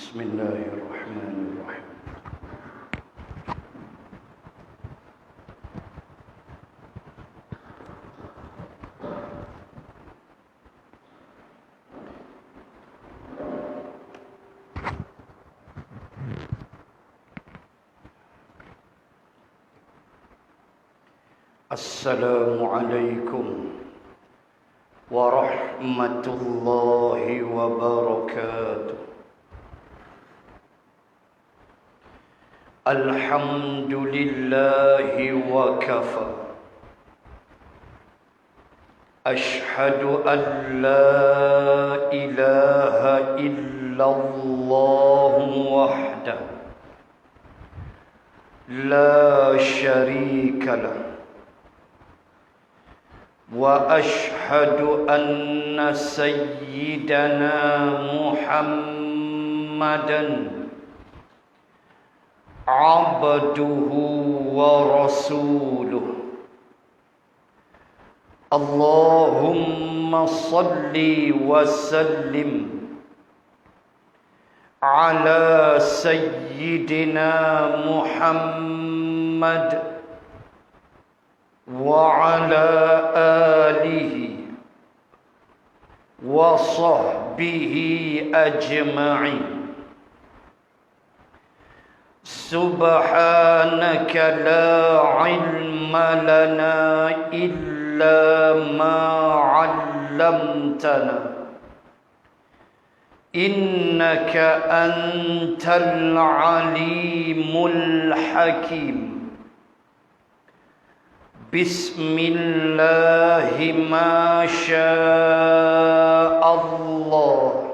Bismillahirrahmanirrahim. Assalamualaikum warahmatullahi wabarakatuh. Alhamdulillahi wa kafa. Ashhadu an la ilaha illallah wahdahu la syarika lah. وأشهد أن سيدنا محمدا عبده ورسوله. اللهم صل وسلم على سيدنا محمد وعلى آله وصحبه أجمعين. سبحانك لا علم لنا إلا ما علمتنا إنك أنت العليم الحكيم. Bismillah ma syaa Allah.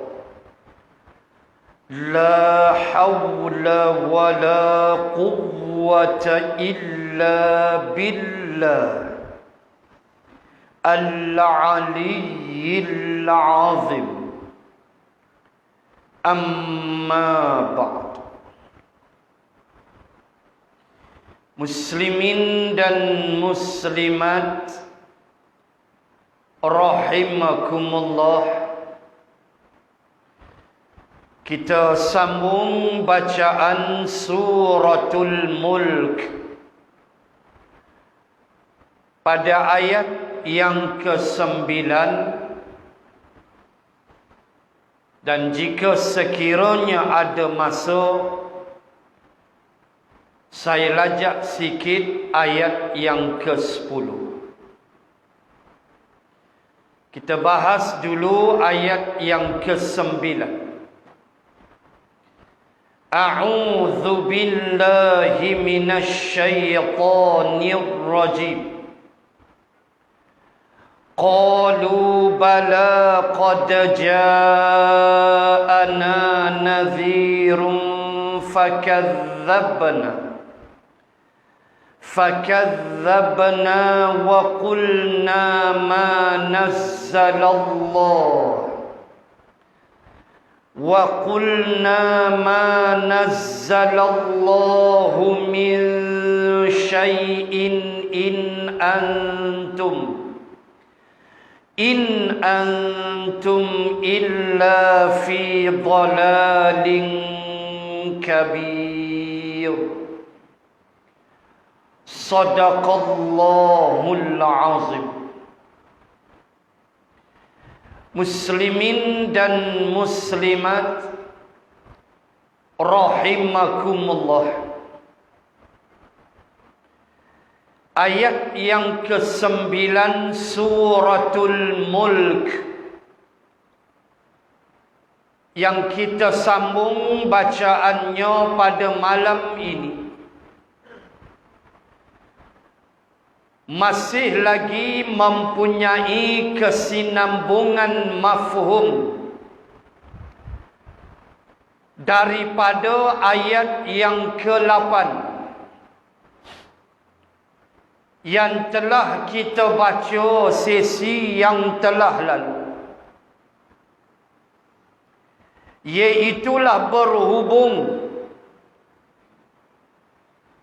La hawla wa la quwwata illa billah al-aliyyil azim. Amma ba'd. Muslimin dan muslimat rahimakumullah, kita sambung bacaan suratul Mulk pada ayat yang ke-9, dan jika sekiranya ada masa, saya lajak sikit ayat yang ke-10. Kita bahas dulu ayat yang ke-9. A'udzu billahi minasy syaithanir rajim. Qalu bala qad ja'ana nadhirun فكذبنا وقلنا ما نزل الله من شيء إن أنتم إلا في ضلال كبير. Sadaqallahul azim. Muslimin dan muslimat rahimakumullah, ayat yang ke-9 suratul Mulk yang kita sambung bacaannya pada malam ini masih lagi mempunyai kesinambungan mafhum daripada ayat yang ke-8 yang telah kita baca sesi yang telah lalu, iaitulah berhubung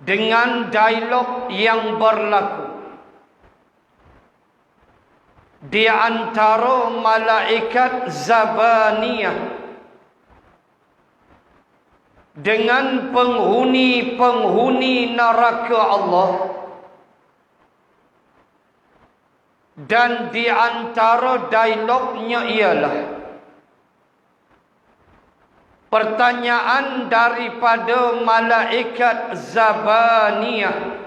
dengan dialog yang berlaku di antara malaikat Zabaniyah dengan penghuni-penghuni neraka Allah. Dan di antara dialognya ialah pertanyaan daripada malaikat Zabaniyah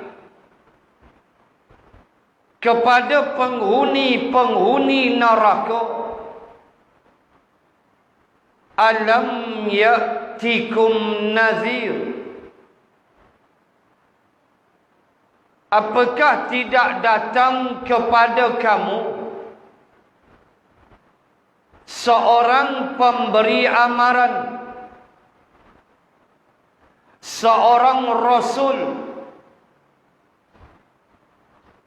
kepada penghuni-penghuni neraka. Alam ya'tikum nazir. Apakah tidak datang kepada kamu seorang pemberi amaran, seorang rasul,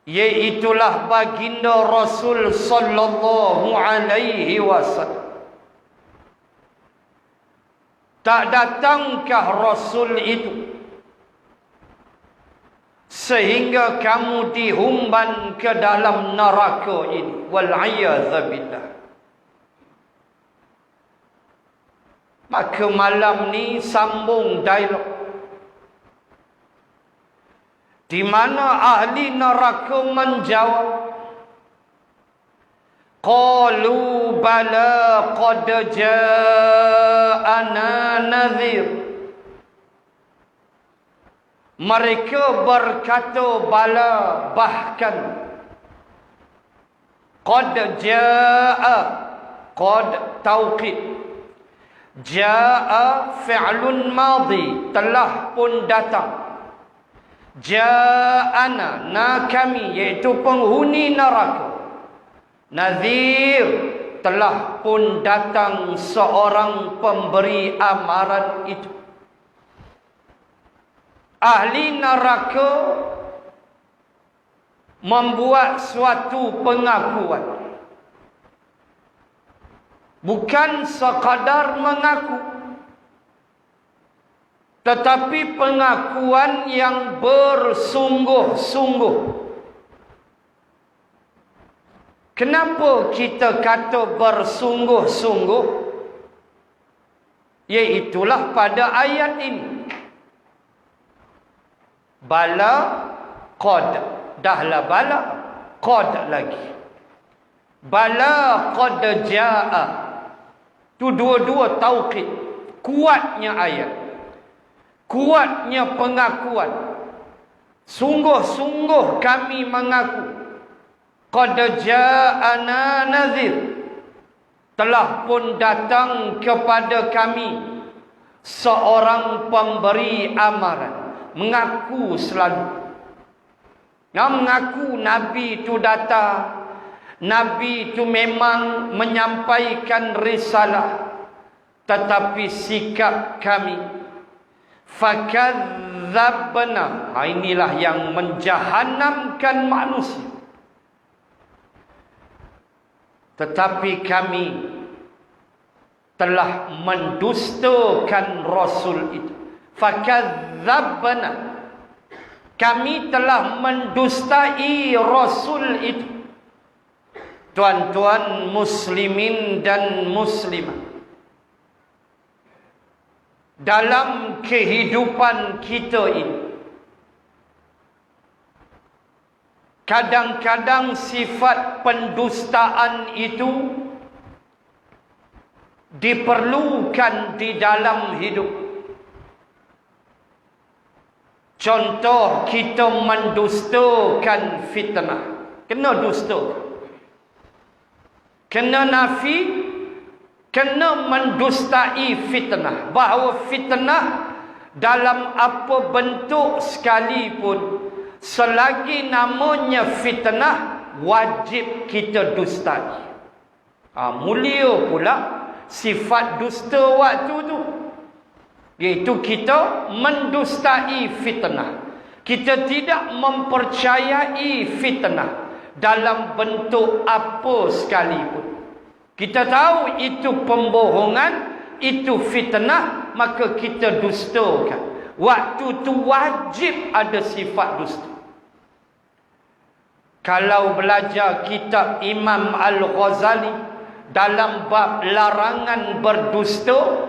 iaitulah baginda Rasul sallallahu alaihi wasallam? Tak datangkah rasul itu sehingga kamu dihumban ke dalam neraka ini? Wal'iyadzabillah. Maka malam ni sambung dialog di mana ahli neraka menjawab, qalu bala qad ja'ana nadhir. Mereka berkata bala, bahkan qad jaa, qad tauqid, jaa fi'lun madhi, telah pun datang. Ja'ana, na kami, iaitu penghuni neraka. Nadhir, telah pun datang seorang pemberi amaran itu. Ahli neraka membuat suatu pengakuan. Bukan sekadar mengaku, tetapi pengakuan yang bersungguh-sungguh. Kenapa kita kata bersungguh-sungguh? Iaitulah pada ayat ini. Bala, qad. Dahlah bala, qad lagi. Bala qad jaa. Itu dua-dua tauqid. Kuatnya ayat, kuatnya pengakuan. Sungguh-sungguh kami mengaku. Qad ja'ana nadhir. Telah pun datang kepada kami seorang pemberi amaran. Mengaku selalu. Mengaku Nabi itu datang. Nabi itu memang menyampaikan risalah. Tetapi sikap kami, fakadzabna. Inilah yang menjahanamkan manusia. Tetapi kami telah mendustakan Rasul itu. Fakadzabna. Kami telah mendustai Rasul itu. Tuan-tuan muslimin dan muslimat, dalam kehidupan kita ini, kadang-kadang sifat pendustaan itu diperlukan di dalam hidup. Contoh, kita mendustakan fitnah. Kena dusta, kena nafi, kena mendustai fitnah. Bahawa fitnah dalam apa bentuk sekalipun, selagi namanya fitnah, wajib kita dustai. Mulia pula sifat dusta waktu tu, iaitu kita mendustai fitnah. Kita tidak mempercayai fitnah dalam bentuk apa sekalipun. Kita tahu itu pembohongan, itu fitnah, maka kita dustakan. Waktu tu wajib ada sifat dusta. Kalau belajar kitab Imam Al-Ghazali dalam bab larangan berdusta,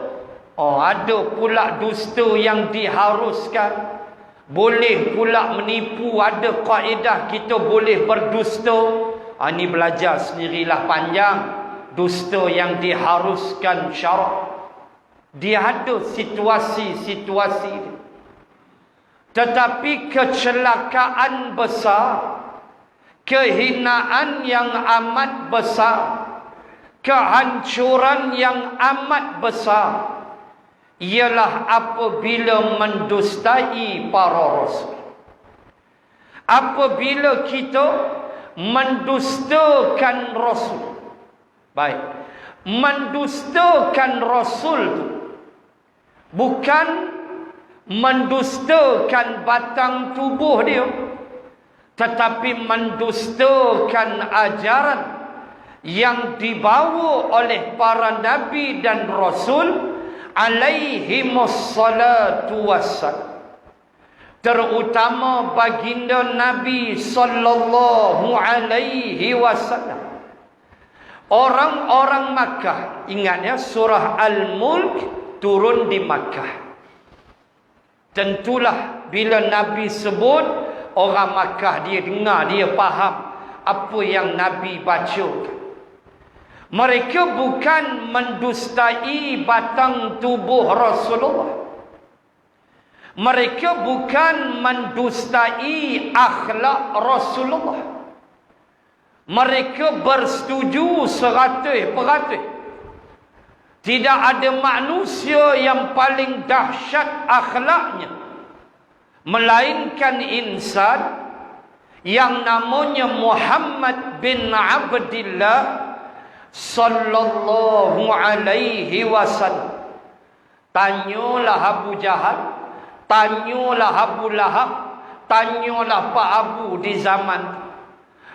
Oh, ada pula dusta yang diharuskan. Boleh pula menipu. Ada kaedah kita boleh berdusta. Ini belajar sendirilah panjang. Dusta yang diharuskan syarak. Dia ada situasi-situasi dia. Tetapi kecelakaan besar, kehinaan yang amat besar, kehancuran yang amat besar, ialah apabila mendustai para rasul. Apabila kita mendustakan rasul. Baik. Mendustakan rasul bukan mendustakan batang tubuh dia, tetapi mendustakan ajaran yang dibawa oleh para nabi dan rasul alaihimus salatu wassalam, terutama baginda Nabi sallallahu alaihi wasallam. Orang-orang Makkah, ingat ya, surah Al-Mulk turun di Makkah. Tentulah bila Nabi sebut, orang Makkah dia dengar, dia faham apa yang Nabi baca. Mereka bukan mendustai batang tubuh Rasulullah. Mereka bukan mendustai akhlak Rasulullah. Mereka bersetuju 100%. Tidak ada manusia yang paling dahsyat akhlaknya melainkan insan yang namanya Muhammad bin Abdullah sallallahu alaihi wasallam. Tanyalah Abu Jahal, tanyalah Abu Lahab, tanyalah Pak Abu di zaman itu.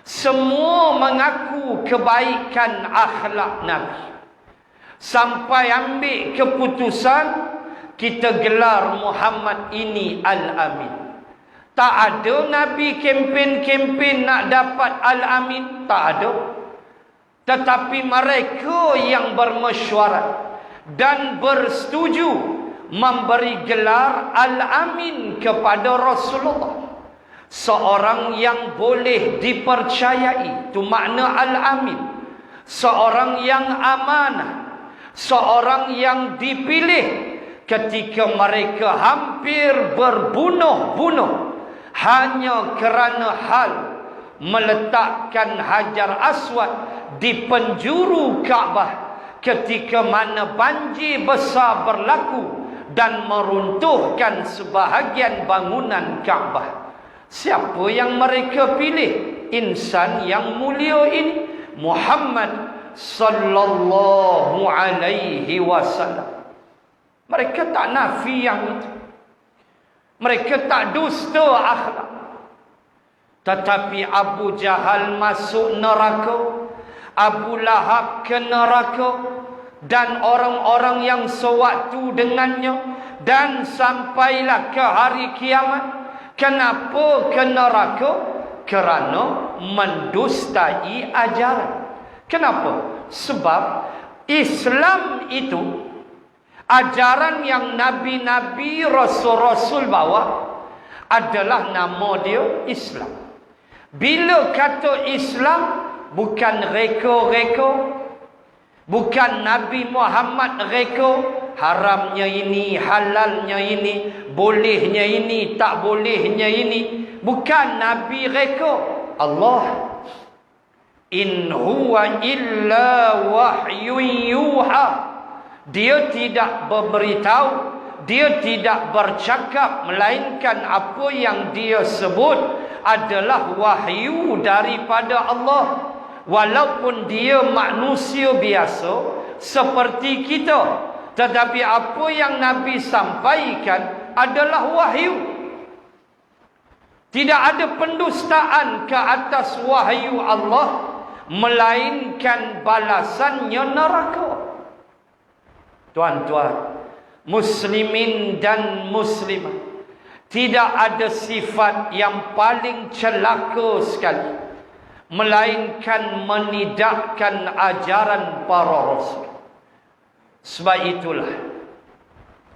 Semua mengaku kebaikan akhlak Nabi. Sampai ambil keputusan kita gelar Muhammad ini Al-Amin. Tak ada Nabi kempen-kempen nak dapat Al-Amin, tak ada. Tetapi mereka yang bermesyuarat dan bersetuju memberi gelar Al-Amin kepada Rasulullah. Seorang yang boleh dipercayai, itu makna Al-Amin. Seorang yang amanah, seorang yang dipilih ketika mereka hampir berbunuh-bunuh hanya kerana hal meletakkan Hajar Aswad di penjuru Kaabah ketika mana banjir besar berlaku dan meruntuhkan sebahagian bangunan Kaabah. Siapa yang mereka pilih? Insan yang mulia ini, Muhammad sallallahu alaihi wasallam. Mereka tak nafi yang itu. Mereka tak dusta akhlak. Tetapi Abu Jahal masuk neraka, Abu Lahab ke neraka, dan orang-orang yang sewaktu dengannya, dan sampailah ke hari kiamat. Kenapa ke neraka? Kerana mendustai ajaran. Kenapa? Sebab Islam itu ajaran yang nabi-nabi, rasul-rasul bawa adalah nama dia Islam. Bila kata Islam, bukan reka-reka, bukan Nabi Muhammad reka, haramnya ini, halalnya ini, bolehnya ini, tak bolehnya ini. Bukan Nabi reka. Allah, in huwa illa wahyun yuha. Dia tidak memberitahu, dia tidak bercakap, melainkan apa yang dia sebut adalah wahyu daripada Allah. Walaupun dia manusia biasa seperti kita, tetapi apa yang Nabi sampaikan adalah wahyu. Tidak ada pendustaan ke atas wahyu Allah, melainkan balasannya neraka. Tuan-tuan, muslimin dan muslimat, tidak ada sifat yang paling celaka sekali melainkan menidakkan ajaran para rasul. Sebab itulah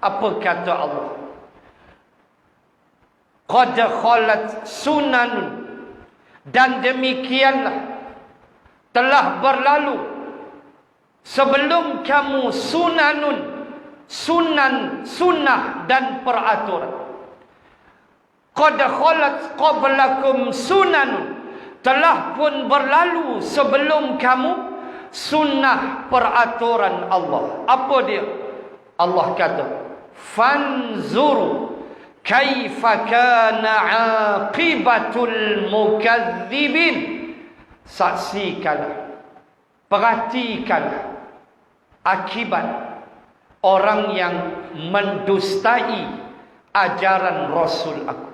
Apa kata Allah? Qad khalat sunanun, dan demikianlah telah berlalu sebelum kamu sunanun, sunnah dan peraturan. Qad khalat qablakum sunanun, telah pun berlalu sebelum kamu sunnah peraturan Allah. Apa dia? Allah kata, fanzuru kaifa kana aqibatul mukadzibin. Saksikanlah, perhatikanlah akibat orang yang mendustai ajaran Rasul aku.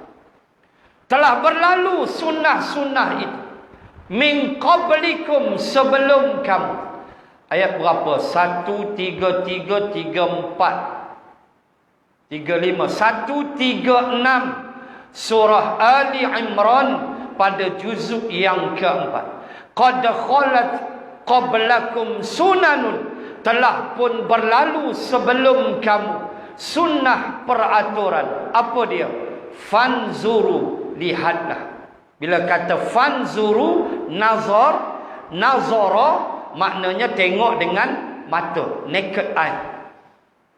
Telah berlalu sunnah-sunnah itu min qablikum, sebelum kamu. Ayat berapa? 1, 3, 3, 3, 4, 3, 5, 1, 3, 6 surah Ali Imran pada juzuk yang keempat. Qad khalat qablakum sunanun, telah pun berlalu sebelum kamu sunnah peraturan. Apa dia? Fanzuru, lihatlah. Bila kata fanzuru, nazara maknanya tengok dengan mata, naked eye.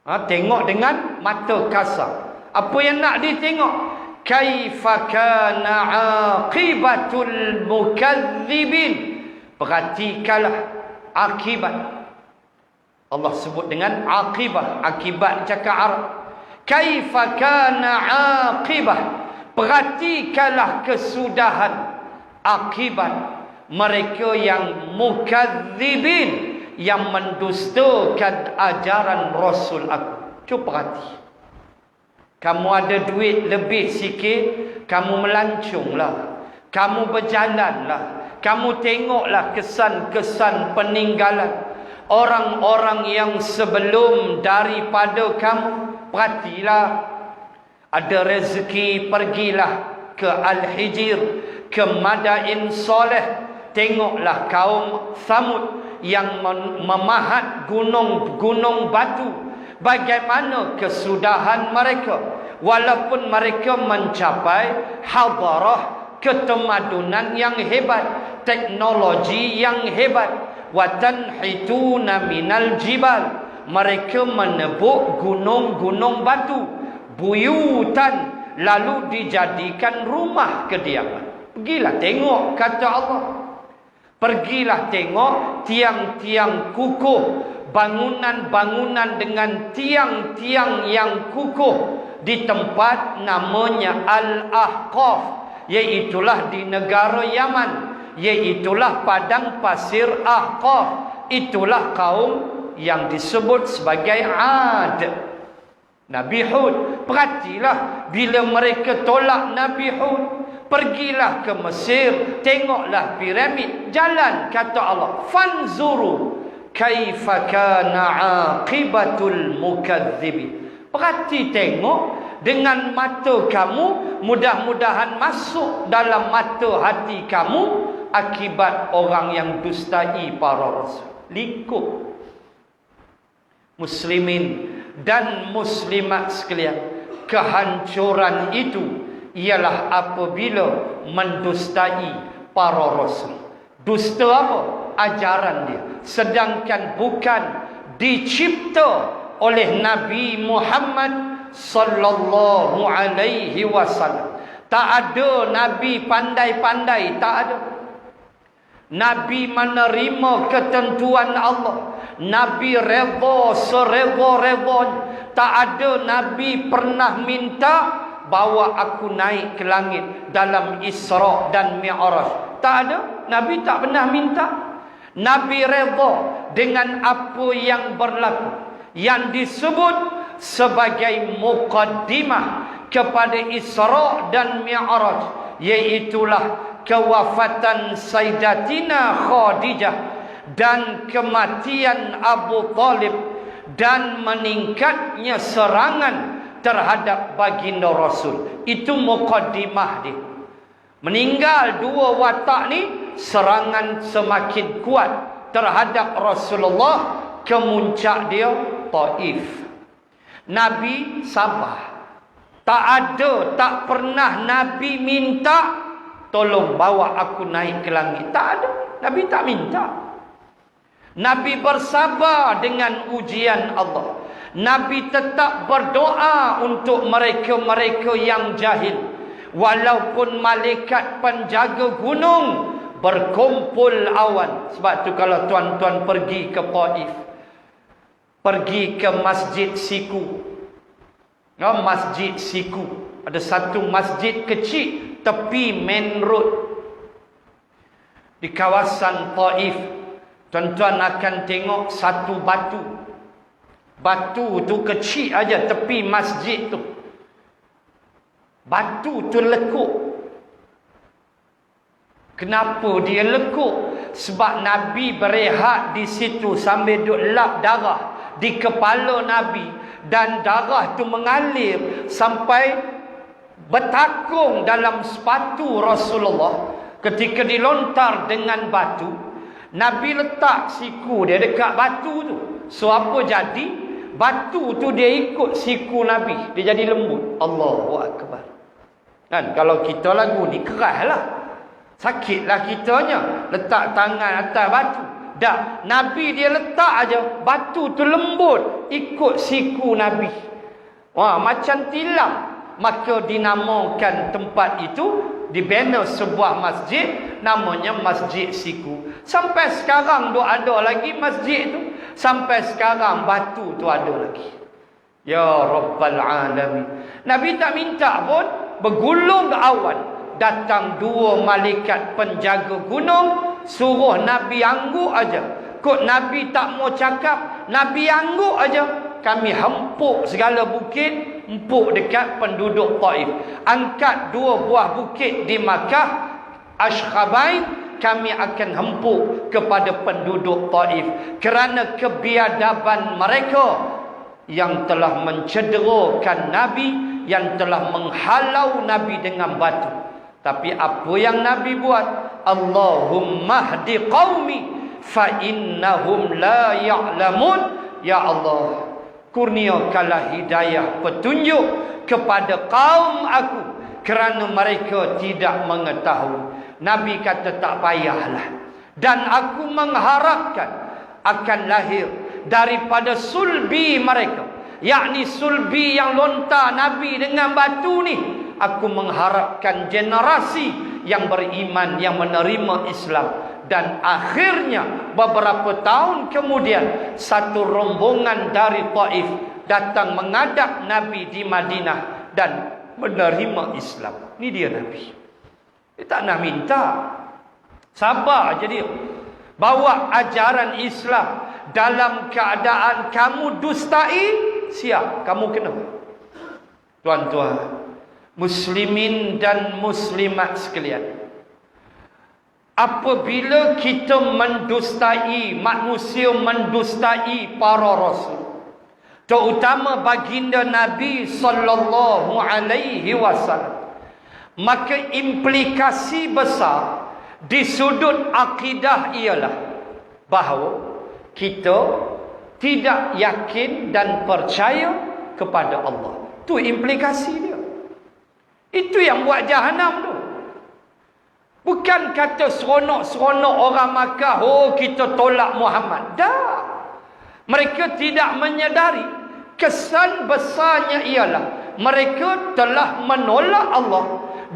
Tengok dengan mata kasar. Apa yang nak ditengok? Kaifa kana aqibatul mukadzibin. Perhatikanlah akibat. Allah sebut dengan akibat. Akibat cakap Arab. Kaifa kana aqibah. Perhatikanlah kesudahan, akibat mereka yang mukadzibin, yang mendustakan ajaran Rasul aku. Cuba perhati. Kamu ada duit lebih sikit, kamu melancunglah, kamu berjalanlah, kamu tengoklah kesan-kesan peninggalan orang-orang yang sebelum daripada kamu. Perhatilah. Ada rezeki, pergilah ke Al-Hijr, ke Madain Soleh. Tengoklah kaum Thamud yang memahat gunung-gunung batu. Bagaimana kesudahan mereka. Walaupun mereka mencapai hadarah, ketemadunan yang hebat, teknologi yang hebat. Wa tanhituna minal jibal. Mereka menebuk gunung-gunung batu. Buyutan, lalu dijadikan rumah kediaman. Pergilah tengok, kata Allah. Pergilah tengok tiang-tiang kukuh, bangunan-bangunan dengan tiang-tiang yang kukuh di tempat namanya Al-Ahqaf, iaitulah di negara Yaman, iaitulah padang pasir Ahqaf. Itulah kaum yang disebut sebagai Ad. Nabi Hud, perhatilah bila mereka tolak Nabi Hud. Pergilah ke Mesir, tengoklah piramid. Jalan, kata Allah, fanzuru kaifa kana aqibatul mukadzibin. Perhati, tengok dengan mata kamu, mudah-mudahan masuk dalam mata hati kamu akibat orang yang dustai para rasul. Lingkup muslimin dan muslimat sekalian, kehancuran itu ialah apabila mendustai para rasul. Dusta apa? Ajaran dia. Sedangkan bukan dicipta oleh Nabi Muhammad sallallahu alaihi wasallam. Tak ada nabi pandai-pandai, tak ada. Nabi menerima ketentuan Allah. Nabi redha sereda-redanya. Tak ada Nabi pernah minta, bawa aku naik ke langit dalam Isra dan Mi'raj. Tak ada. Nabi tak pernah minta. Nabi redha dengan apa yang berlaku, yang disebut sebagai muqaddimah kepada Isra dan Mi'raj, iaitulah kewafatan Sayyidatina Khadijah dan kematian Abu Talib dan meningkatnya serangan terhadap baginda Rasul. Itu muqaddimah dia. Meninggal dua watak ni, serangan semakin kuat terhadap Rasulullah. Kemuncak dia Taif. Nabi sabar. Tak ada, tak pernah Nabi minta, tolong bawa aku naik ke langit. Tak ada. Nabi tak minta. Nabi bersabar dengan ujian Allah. Nabi tetap berdoa untuk mereka-mereka yang jahil. Walaupun malaikat penjaga gunung berkumpul awan. Sebab tu kalau tuan-tuan pergi ke Taif, pergi ke Masjid Siku. Masjid Siku. Ada satu masjid kecil tepi main road di kawasan Taif. Tuan-tuan akan tengok satu batu. Batu tu kecil aja tepi masjid tu. Batu tu lekuk. Kenapa dia lekuk? Sebab Nabi berehat di situ sambil duk lap darah di kepala Nabi. Dan darah tu mengalir sampai bertakung dalam sepatu Rasulullah. Ketika dilontar dengan batu, Nabi letak siku dia dekat batu tu. So apa jadi? Batu tu dia ikut siku Nabi. Dia jadi lembut. Allahu Akbar. Kan kalau kita lagu ni keras lah. Sakitlah kitanya. Letak tangan atas batu. Dah, Nabi dia letak aja, batu tu lembut ikut siku Nabi. Wah, macam tilam. Maka dinamakan tempat itu, dibina sebuah masjid namanya Masjid Siku. Sampai sekarang tu ada lagi masjid tu. Sampai sekarang batu tu ada lagi. Ya Rabbal Alamin. Nabi tak minta pun, bergulung awan. Datang dua malaikat penjaga gunung, suruh Nabi angguk aja. Kok Nabi tak mau cakap, Nabi angguk aja. Kami hempuk segala bukit, empuk dekat penduduk Taif. Angkat dua buah bukit di Makkah, Ashkhabain, kami akan hempuk kepada penduduk Taif. Kerana kebiadaban mereka yang telah mencederakan Nabi, yang telah menghalau Nabi dengan batu. Tapi apa yang Nabi buat? Allahumma hdi qaumi fa innahum la ya'lamun. Ya Allah, kurniakanlah hidayah petunjuk kepada kaum aku kerana mereka tidak mengetahui. Nabi kata tak payahlah. Dan aku mengharapkan akan lahir daripada sulbi mereka, yakni sulbi yang lontar Nabi dengan batu ni. Aku mengharapkan generasi yang beriman, yang menerima Islam. Dan akhirnya beberapa tahun kemudian, satu rombongan dari Taif datang menghadap Nabi di Madinah dan menerima Islam. Ini dia Nabi. Dia tak nak minta. Sabar aja dia. Bawa ajaran Islam dalam keadaan kamu dustai, siap, kamu kena. Tuan-tuan, muslimin dan muslimat sekalian, apabila kita mendustai manusia, mendustai para rasul, terutama baginda Nabi sallallahu alaihi wasallam, maka implikasi besar di sudut akidah ialah bahawa kita tidak yakin dan percaya kepada Allah. Itu implikasi dia. Itu yang buat jahanam tu. Bukan kata seronok-seronok orang Makkah, oh kita tolak Muhammad. Dah. Mereka tidak menyedari kesan besarnya ialah mereka telah menolak Allah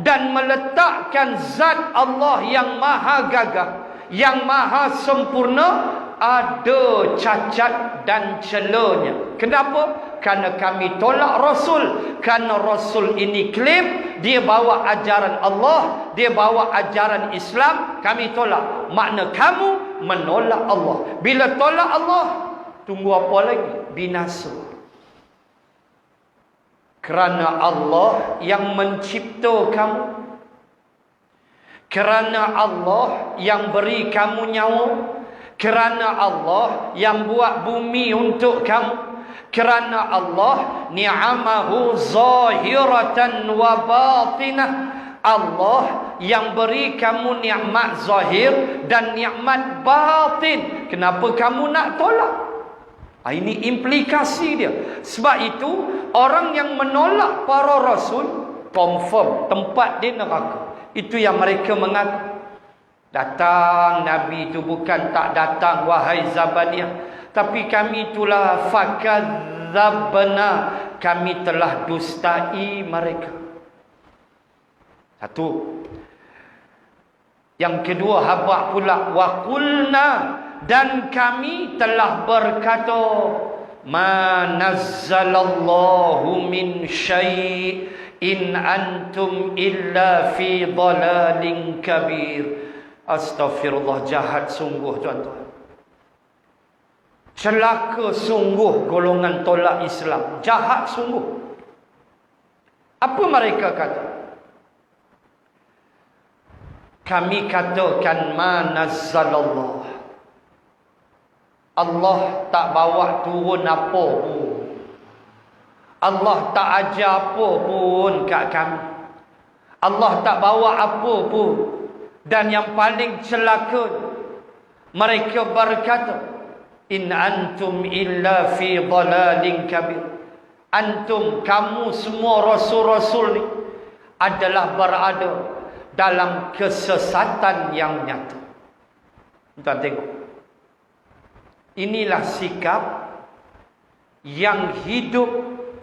dan meletakkan zat Allah yang maha gagah, yang maha sempurna, ada cacat dan celanya. Kenapa? Karena kami tolak Rasul. Karena Rasul ini klaim dia bawa ajaran Allah, dia bawa ajaran Islam, kami tolak. Makna kamu menolak Allah. Bila tolak Allah, tunggu apa lagi? Binasa. Kerana Allah yang mencipta kamu, kerana Allah yang beri kamu nyawa, kerana Allah yang buat bumi untuk kamu, kerana Allah ni'amahu zahiratan wa batinah, Allah yang beri kamu nikmat zahir dan nikmat batin. Kenapa kamu nak tolak? Ini implikasi dia. Sebab itu orang yang menolak para rasul confirm tempat dia neraka. Itu yang mereka mengaku. Datang Nabi itu bukan tak datang, wahai Zabaniyah, tapi kami itulah fakadzabna, kami telah dustai mereka. Satu. Yang kedua, habaq pula, wa qulna, dan kami telah berkata, ma nazzalallahu min syai' in antum illa fi dhalalin kabir. Astaghfirullah, jahat sungguh tuan-tuan. Celaka sungguh golongan tolak Islam. Jahat sungguh. Apa mereka kata? Kami katakan ma nazzalallah. Allah tak bawa turun apa pun. Allah tak ajar apa pun kat kami. Allah tak bawa apa pun. Dan yang paling celaka, mereka berkata, in antum illa fi dhalalin kabir. Antum, kamu semua rasul-rasul ni adalah berada dalam kesesatan yang nyata. Tuan tengok. Inilah sikap yang hidup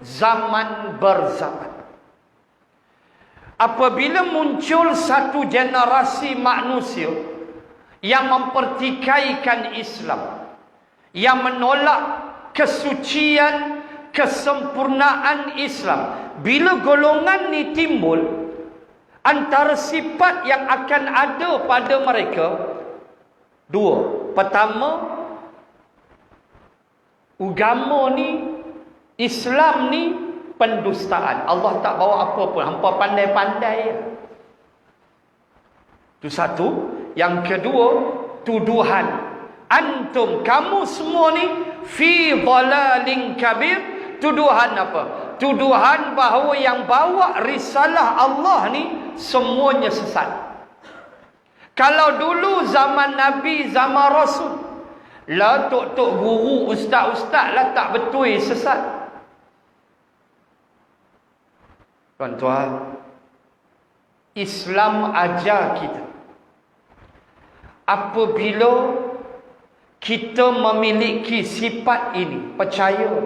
zaman berzaman. Apabila muncul satu generasi manusia yang mempertikaikan Islam, yang menolak kesucian, kesempurnaan Islam, bila golongan ni timbul, antara sifat yang akan ada pada mereka dua. Pertama, agama ni, Islam ni pendustaan. Allah tak bawa apa pun, hampa pandai-pandai. Itu satu. Yang kedua, tuduhan. Antum, kamu semua ni fi dhalalin kabir. Tuduhan apa? Tuduhan bahawa yang bawa risalah Allah ni semuanya sesat. Kalau dulu zaman Nabi, zaman Rasul, lah tok-tok guru, ustaz-ustaz lah tak betul, sesat. Tuan-tuan, Islam ajar kita, apabila kita memiliki sifat ini, percaya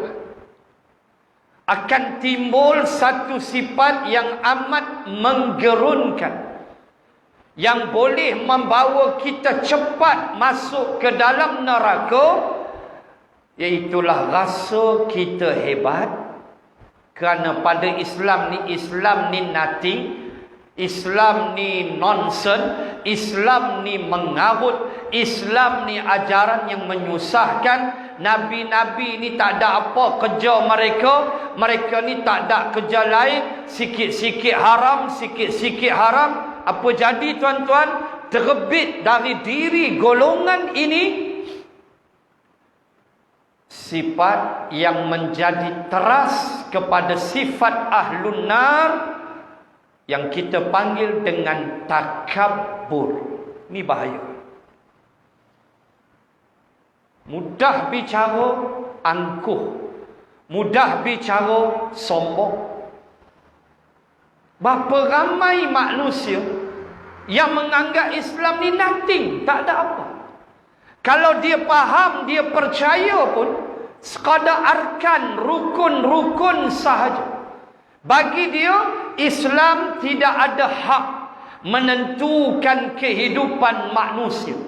akan timbul satu sifat yang amat menggerunkan, yang boleh membawa kita cepat masuk ke dalam neraka, iaitulah rasa kita hebat. Kerana pada Islam ni nothing, Islam ni nonsense, Islam ni mengarut, Islam ni ajaran yang menyusahkan. Nabi-nabi ni tak ada apa kerja mereka. Mereka ni tak ada kerja lain. Sikit-sikit haram, sikit-sikit haram. Apa jadi tuan-tuan? Terbit dari diri golongan ini sifat yang menjadi teras kepada sifat ahlun nar, yang kita panggil dengan takabbur. Ini bahaya. Mudah bicara angkuh, mudah bicara sombong. Berapa ramai manusia yang menganggap Islam ni nothing, tak ada apa. Kalau dia faham, dia percaya pun, sekadar arkan, rukun-rukun sahaja. Bagi dia, Islam tidak ada hak menentukan kehidupan manusia.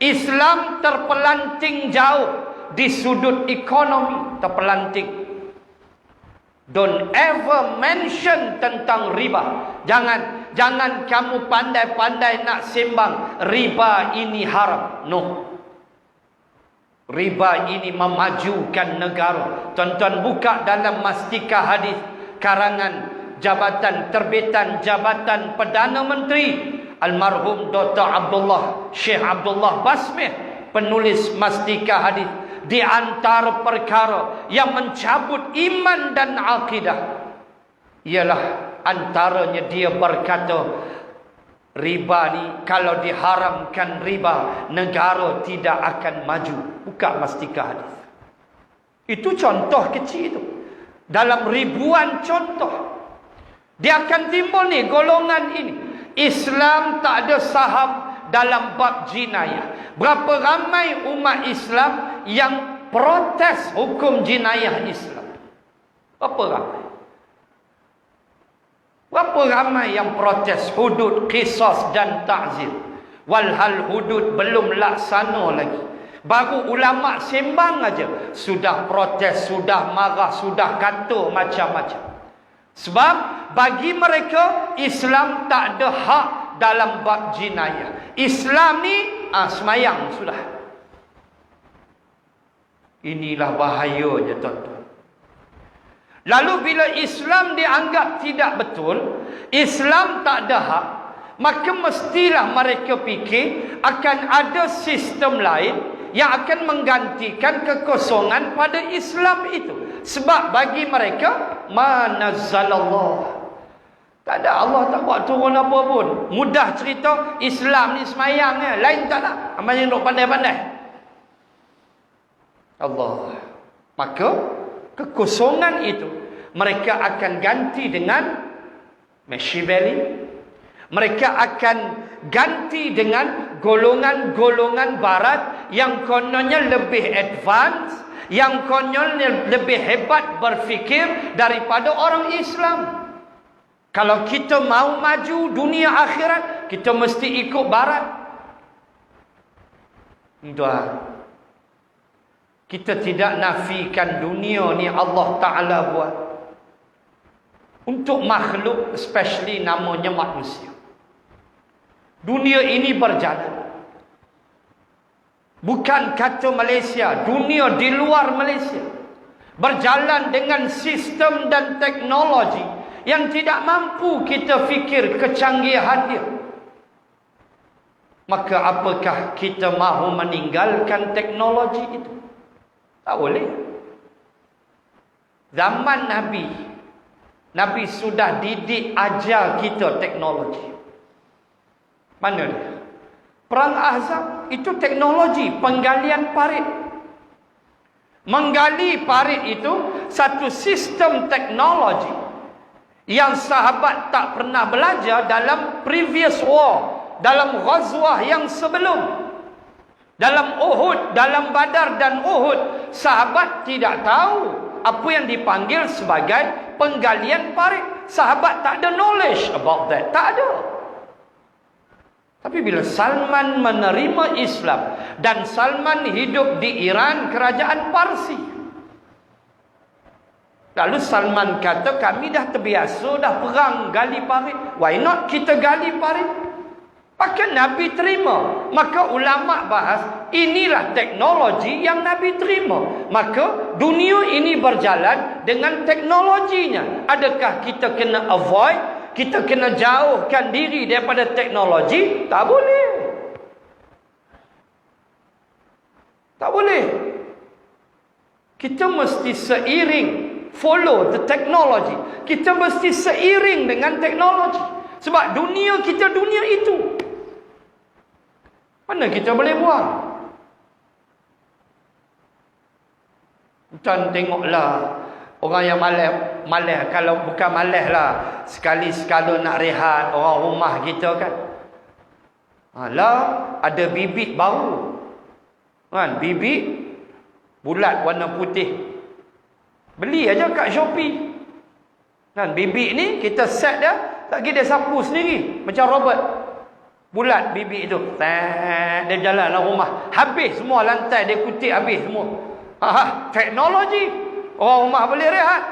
Islam terpelanting jauh di sudut ekonomi, terpelanting. Don't ever mention tentang riba. Jangan kamu pandai-pandai nak sembang riba ini haram. No. Riba ini memajukan negara. Tuan-tuan buka dalam Mastika Hadis karangan Jabatan Terbitan Jabatan Perdana Menteri almarhum Dr. Abdullah Syekh Abdullah Basmih, penulis Mastika Hadis. Di antara perkara yang mencabut iman dan akidah ialah antaranya dia berkata, riba ni, kalau diharamkan riba, negara tidak akan maju. Buka Mastika Hadis. Itu contoh kecil itu. Dalam ribuan contoh, dia akan timbul ni golongan ini. Islam tak ada saham dalam bab jinayah. Berapa ramai umat Islam yang protes hukum jinayah Islam? Berapa ramai? Berapa ramai yang protes hudud, qisas dan ta'zir? Walhal hudud belum laksana lagi. Baru ulama sembang aja sudah protes, sudah marah, sudah kata macam-macam. Sebab bagi mereka Islam tak ada hak dalam bab jinayah. Islam ni semayang sudah. Inilah bahayanya tuan-tuan. Lalu bila Islam dianggap tidak betul, Islam tak ada hak, maka mestilah mereka fikir akan ada sistem lain yang akan menggantikan kekosongan pada Islam itu. Sebab bagi mereka, manazzalallah, tak ada, Allah tak buat turun apa pun. Mudah cerita, Islam ni semayang ni, lain tak nak. Amal yang nak pandai-pandai Allah. Maka kekosongan itu mereka akan ganti dengan Machiavelli. Mereka akan ganti dengan golongan-golongan barat yang kononnya lebih advance, yang kononnya lebih hebat berfikir daripada orang Islam. Kalau kita mau maju dunia akhirat, kita mesti ikut barat. Tuan, kita tidak nafikan dunia ni Allah Ta'ala buat untuk makhluk, especially namanya manusia. Dunia ini berjalan. Bukan kata Malaysia, dunia di luar Malaysia berjalan dengan sistem dan teknologi yang tidak mampu kita fikir kecanggihan dia. Maka apakah kita mahu meninggalkan teknologi itu? Tak boleh. Zaman Nabi sudah didik ajar kita teknologi. Mana dia? Perang Ahzab itu teknologi penggalian parit. Menggali parit itu satu sistem teknologi yang sahabat tak pernah belajar dalam previous war, dalam ghazwah yang sebelum. Dalam Uhud, dalam Badar dan Uhud, sahabat tidak tahu apa yang dipanggil sebagai penggalian parit. Sahabat tak ada knowledge about that. Tak ada. Tapi bila Salman menerima Islam, dan Salman hidup di Iran, kerajaan Parsi. Lalu Salman kata, kami dah terbiasa dah perang gali parit. Why not kita gali parit? Maka Nabi terima. Maka ulama bahas, inilah teknologi yang Nabi terima. Maka dunia ini berjalan dengan teknologinya. Adakah kita kena avoid? Kita kena jauhkan diri daripada teknologi? Tak boleh. Tak boleh. Kita mesti seiring, follow the technology. Kita mesti seiring dengan teknologi. Sebab dunia kita dunia itu. Mana kita boleh buang? Tuan tengoklah orang yang malas, kalau bukan malas lah, sekali-sekala nak rehat orang rumah kita kan. Alah, ada bibit baru. Kan, bibit bulat warna putih. Beli aja kat Shopee. Kan, bibit ni kita set dia, tak kira dia sapu sendiri macam robot. Bulat bibit itu. Dia jalan dalam rumah. Habis semua lantai dia kutip habis semua. Teknologi. Orang rumah boleh rehat.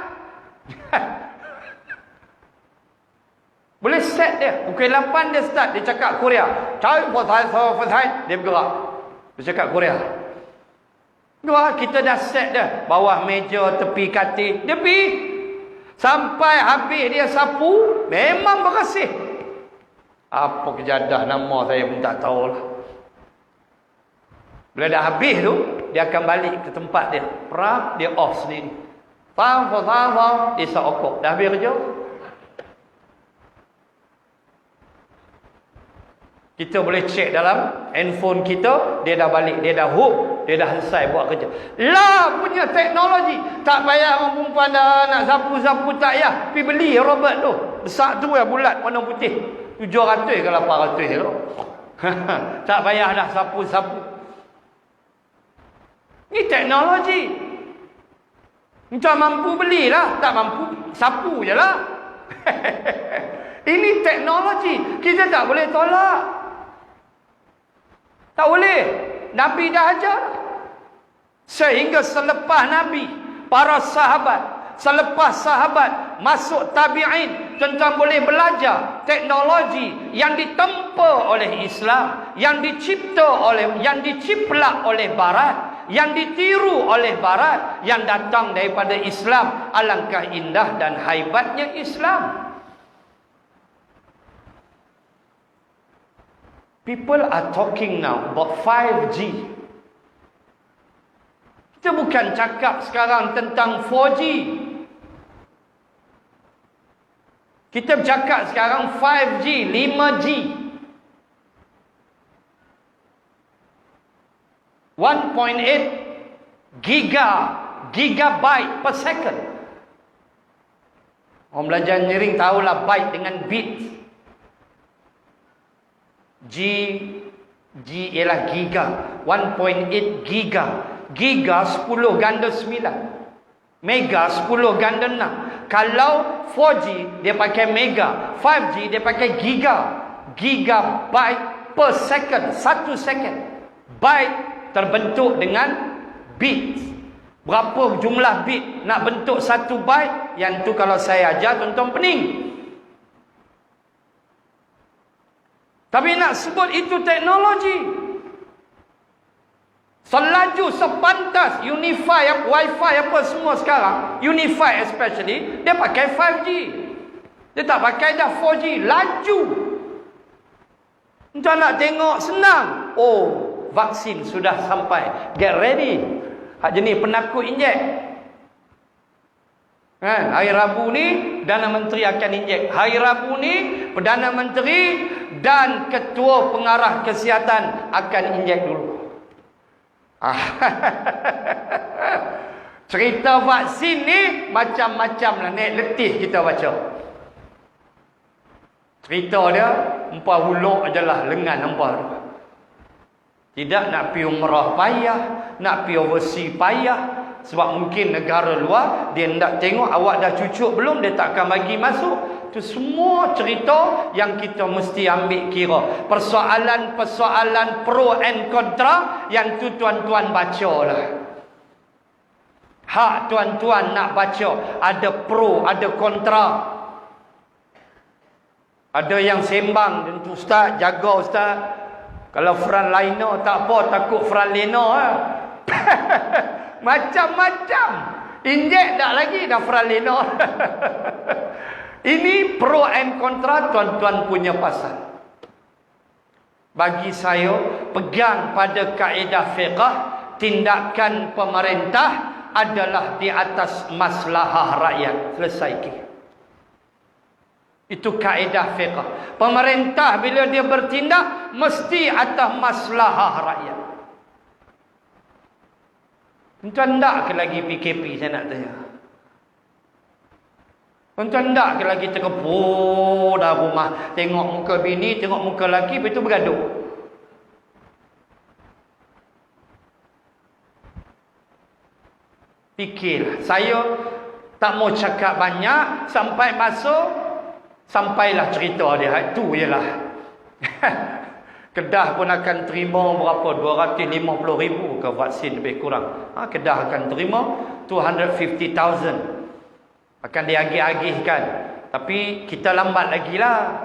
Boleh set dia. Pukul 8 dia start. Dia cakap Korea. Dia bergerak. Dia cakap Korea. Wah, kita dah set dia. Bawah meja, tepi katil. Dia pergi. Sampai habis dia sapu. Memang bersih. Apa kejadah nama saya pun tak tahulah. Bila dah habis tu, dia akan balik ke tempat dia. Perah, dia off sendiri. Faham, dia seokok. Dah habis kerja. Kita boleh cek dalam handphone kita, dia dah balik, dia dah hook dia dah selesai buat kerja. Lah punya teknologi. Tak payah orang perempuan dah nak sapu-sapu, tak payah. Pergi beli robot tu. Besar tu ya, bulat, warna putih. 700 ke 800 tu. Tak payah dah sapu-sapu. Ni teknologi. Macam mampu belilah, tak mampu sapu je lah. Ini teknologi. Kita tak boleh tolak. Tak boleh. Nabi dah ajar. Sehingga selepas Nabi, para sahabat, selepas sahabat, masuk tabi'in, tuan-tuan boleh belajar teknologi yang ditempa oleh Islam, yang diciplak oleh Barat, yang ditiru oleh Barat, yang datang daripada Islam. Alangkah indah dan haibatnya Islam. People are talking now about 5G. Kita bukan cakap sekarang tentang 4G. Kita bercakap sekarang 5G, 5G. 1.8 gigabyte per second. Orang belajar engineering tahulah byte dengan bit. G ialah giga. 1.8 giga. Giga 10 ganda 9. Mega 10 ganda 6. Kalau 4G dia pakai mega, 5G dia pakai giga. Gigabyte per second. 1 second. Byte terbentuk dengan bit. Berapa jumlah bit nak bentuk 1 byte? Yang tu kalau saya ajar tuan-tuan pening. Tapi nak sebut itu teknologi. Selaju sepantas Unify, Wi-Fi apa semua sekarang, Unify especially, dia pakai 5G. Dia tak pakai dah 4G. Laju. Entah nak tengok senang. Oh, vaksin sudah sampai. Get ready. Hak jenis penakut injek. Hari Rabu ni Perdana Menteri akan injek. Hari Rabu ni Perdana Menteri dan Ketua Pengarah Kesihatan akan injek dulu. Cerita vaksin ni macam-macam lah. Naik letih kita baca. Cerita dia empat huluk je lah lengan empat. Tidak nak pergi umrah payah, nak pergi overseas payah. Sebab mungkin negara luar dia nak tengok awak dah cucuk belum, dia takkan bagi masuk. Itu semua cerita yang kita mesti ambil kira. Persoalan-persoalan pro and kontra yang tu tuan-tuan bacalah. Hak tuan-tuan nak baca, ada pro, ada kontra. Ada yang sembang, tentu ustaz, jaga ustaz. Kalau frontliner tak apa, takut frontliner. Macam-macam. Injek tak lagi dah frontliner. Ini pro and kontra, tuan-tuan punya pasal. Bagi saya, pegang pada kaedah fiqh, tindakan pemerintah adalah di atas maslahah rakyat. Selesai. Itu kaedah fiqh. Pemerintah bila dia bertindak mesti atas maslahah rakyat. Tuan tak ke lagi PKP, saya nak tanya. Tuan tak ke lagi terkepul dah rumah, tengok muka bini, tengok muka lelaki, lepas tu bergaduh. Fikirlah. Saya tak mau cakap banyak sampai masuk, sampailah cerita dia. Itu ialah. Kedah pun akan terima berapa? 250,000 ke vaksin lebih kurang. Kedah akan terima 250,000. Akan diagih-agihkan. Tapi kita lambat lagi lah.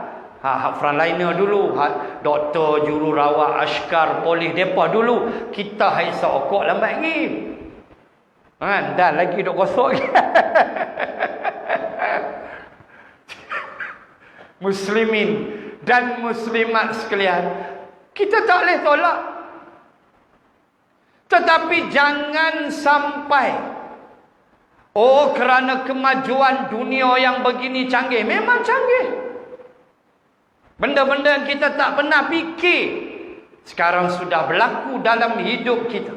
Frontliner dulu. Doktor, jururawat, askar, polis, mereka dulu. Kita haisa okok lambat lagi. Dan lagi duk kosok. Muslimin dan muslimat sekalian, kita tak boleh tolak. Tetapi jangan sampai kerana kemajuan dunia yang begini canggih. Memang canggih. Benda-benda yang kita tak pernah fikir sekarang sudah berlaku dalam hidup kita.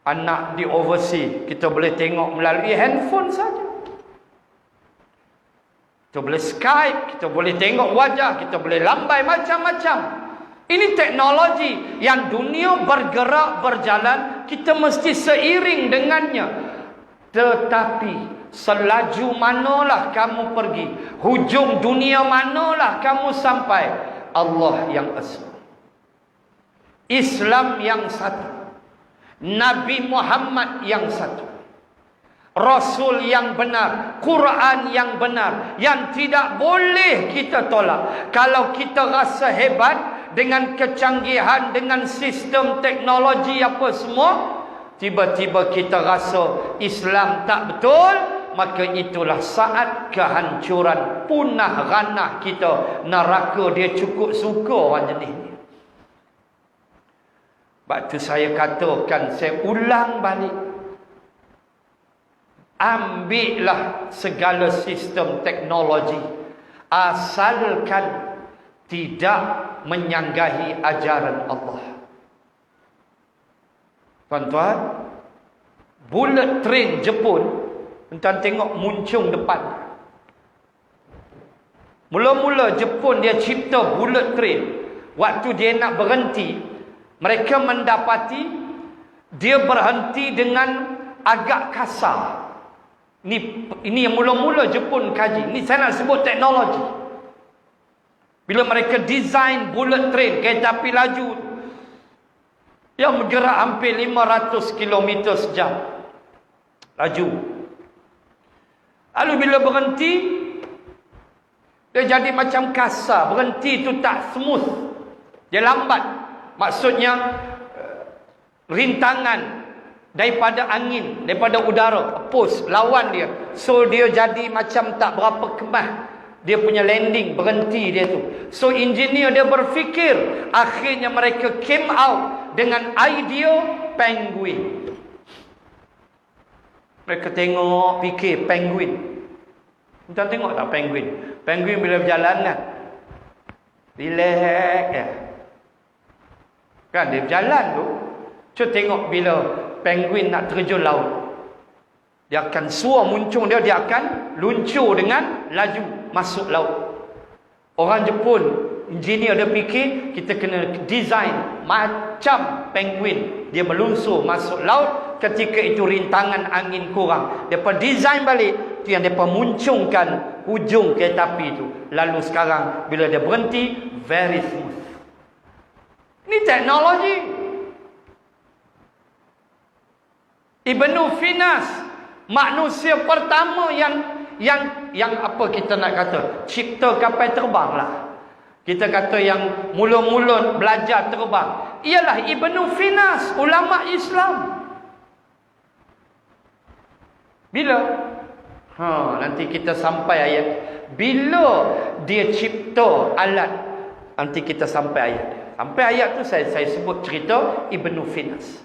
Anak di overseas, kita boleh tengok melalui handphone saja. Kita boleh Skype, kita boleh tengok wajah, kita boleh lambai macam-macam. Ini teknologi yang dunia bergerak, berjalan, kita mesti seiring dengannya. Tetapi selaju manalah kamu pergi, hujung dunia manalah kamu sampai, Allah yang esa. Islam yang satu, Nabi Muhammad yang satu, Rasul yang benar, Quran yang benar, yang tidak boleh kita tolak. Kalau kita rasa hebat dengan kecanggihan, dengan sistem teknologi apa semua, tiba-tiba kita rasa Islam tak betul, maka itulah saat kehancuran, punah ranah kita. Neraka dia cukup suka orang jenis ni. Sebab tu saya katakan, saya ulang balik, ambillah segala sistem teknologi, asalkan tidak menyanggahi ajaran Allah. Tuan-tuan, bullet train Jepun, tuan tengok muncung depan. Mula-mula Jepun dia cipta bullet train, waktu dia nak berhenti, mereka mendapati dia berhenti dengan agak kasar. Ini yang mula-mula Jepun kaji. Ini saya nak sebut teknologi. Bila mereka design bullet train, kereta api laju yang bergerak hampir 500 km sejam, laju. Lalu bila berhenti, dia jadi macam kasar. Berhenti itu tak smooth, dia lambat. Maksudnya rintangan daripada angin, daripada udara oppose, lawan dia. So dia jadi macam tak berapa kemah dia punya landing, berhenti dia tu. So engineer dia berfikir, akhirnya mereka came out dengan idea penguin. Mereka tengok, fikir penguin. Kita tengok tak penguin? Penguin bila berjalan kan, relax ya. Kan dia berjalan tu. Cuba tengok bila penguin nak terjun laut, dia akan suar muncung dia akan luncur dengan laju masuk laut. Orang Jepun, engineer dia fikir, kita kena design macam penguin, dia melunsur masuk laut. Ketika itu rintangan angin kurang, depa design balik, tu yang depa muncungkan hujung kereta api itu. Lalu sekarang bila dia berhenti, very smooth. Ini teknologi. Ibnu Finas, manusia pertama yang apa kita nak kata, cipta kapal terbang lah. Kita kata yang mula-mula belajar terbang, ialah Ibnu Finas, ulama Islam. Bila? Nanti kita sampai ayat. Bila dia cipta alat, nanti kita sampai ayat. Sampai ayat tu saya sebut cerita Ibnu Finas.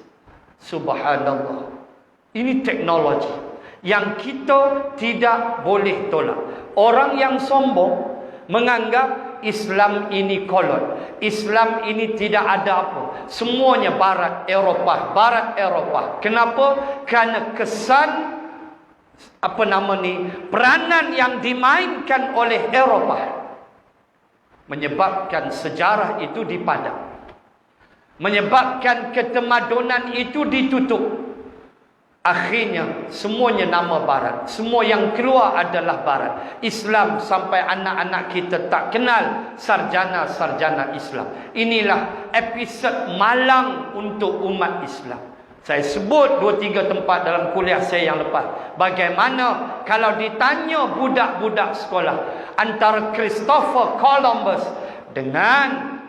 Subhanallah. Ini teknologi yang kita tidak boleh tolak. Orang yang sombong menganggap Islam ini kolon, Islam ini tidak ada apa, semuanya barat Eropah. Kenapa? Kerana kesan peranan yang dimainkan oleh Eropah menyebabkan sejarah itu dipadam, menyebabkan ketemadunan itu ditutup. Akhirnya semuanya nama barat, semua yang keluar adalah barat. Islam sampai anak-anak kita tak kenal sarjana-sarjana Islam. Inilah episod malang untuk umat Islam. Saya sebut 2-3 tempat dalam kuliah saya yang lepas. Bagaimana kalau ditanya budak-budak sekolah antara Christopher Columbus dengan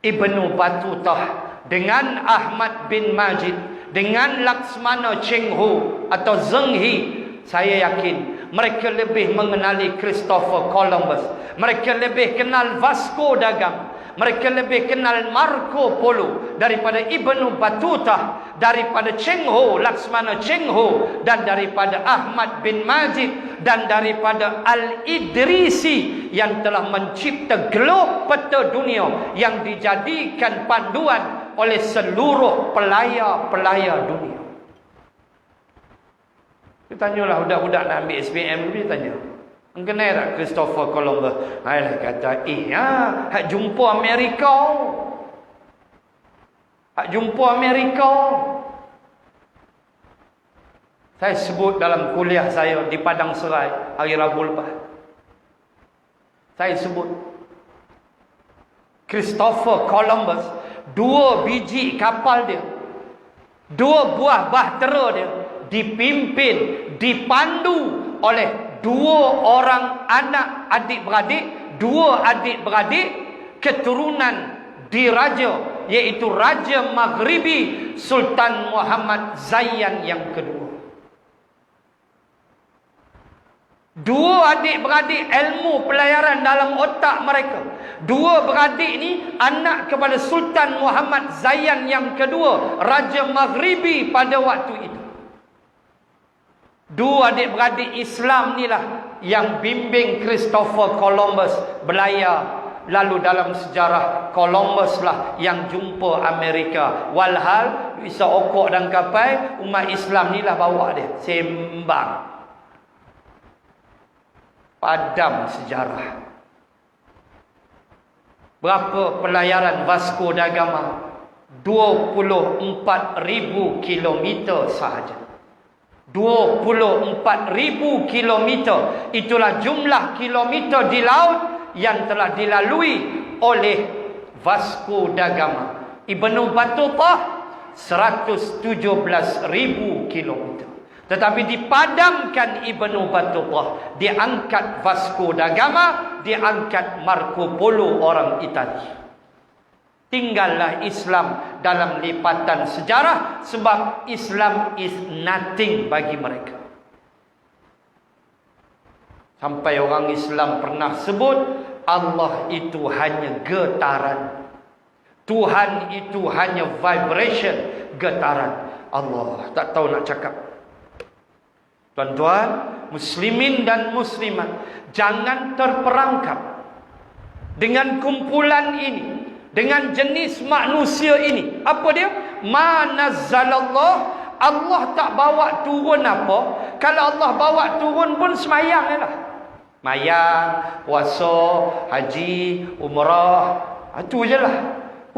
Ibnu Battuta, dengan Ahmad bin Majid, dengan Laksmana Cheng Ho atau Zheng He, saya yakin mereka lebih mengenali Christopher Columbus, mereka lebih kenal Vasco da Gama, mereka lebih kenal Marco Polo daripada Ibnu Battuta, daripada Cheng Ho, Laksmana Cheng Ho, dan daripada Ahmad bin Majid, dan daripada Al-Idrisi yang telah mencipta globe peta dunia yang dijadikan panduan oleh seluruh pelayar-pelayar dunia. Dia tanyalah budak-budak nak ambil SPM, dia tanya, kenal tak Christopher Columbus? Ayolah kata, hak jumpa Amerika. Hak jumpa Amerika. Saya sebut dalam kuliah saya di Padang Serai hari Rabu lepas. Saya sebut Christopher Columbus, 2 biji kapal dia, 2 buah bahtera dia dipimpin, dipandu oleh 2 orang anak adik-beradik, 2 adik-beradik keturunan diraja, iaitu Raja Maghribi Sultan Muhammad Zayyan yang kedua. 2 adik-beradik ilmu pelayaran dalam otak mereka. 2 beradik ni anak kepada Sultan Muhammad Zayyan yang kedua, Raja Maghribi pada waktu itu. 2 adik-beradik Islam ni lah yang bimbing Christopher Columbus berlayar. Lalu dalam sejarah, Columbus lah yang jumpa Amerika. Walhal bisa okok dan kapal, umat Islam ni lah bawa dia sembang. Padam sejarah. Berapa pelayaran Vasco da Gama? 24,000 kilometer sahaja. 24,000 kilometer. Itulah jumlah kilometer di laut yang telah dilalui oleh Vasco da Gama. Ibnu Battuta 117,000 kilometer. Tetapi dipadamkan Ibnu Battuta, diangkat Vasco da Gama, diangkat Marco Polo orang Itali. Tinggallah Islam dalam lipatan sejarah, sebab Islam is nothing bagi mereka. Sampai orang Islam pernah sebut Allah itu hanya getaran, Tuhan itu hanya vibration, getaran. Allah tak tahu nak cakap. Tuan-tuan, muslimin dan muslimat, jangan terperangkap dengan kumpulan ini, dengan jenis manusia ini. Apa dia? Ma nazzalallah, Allah tak bawa turun apa. Kalau Allah bawa turun pun semayang je lah. Mayang, puasa, haji, umrah, itu je lah.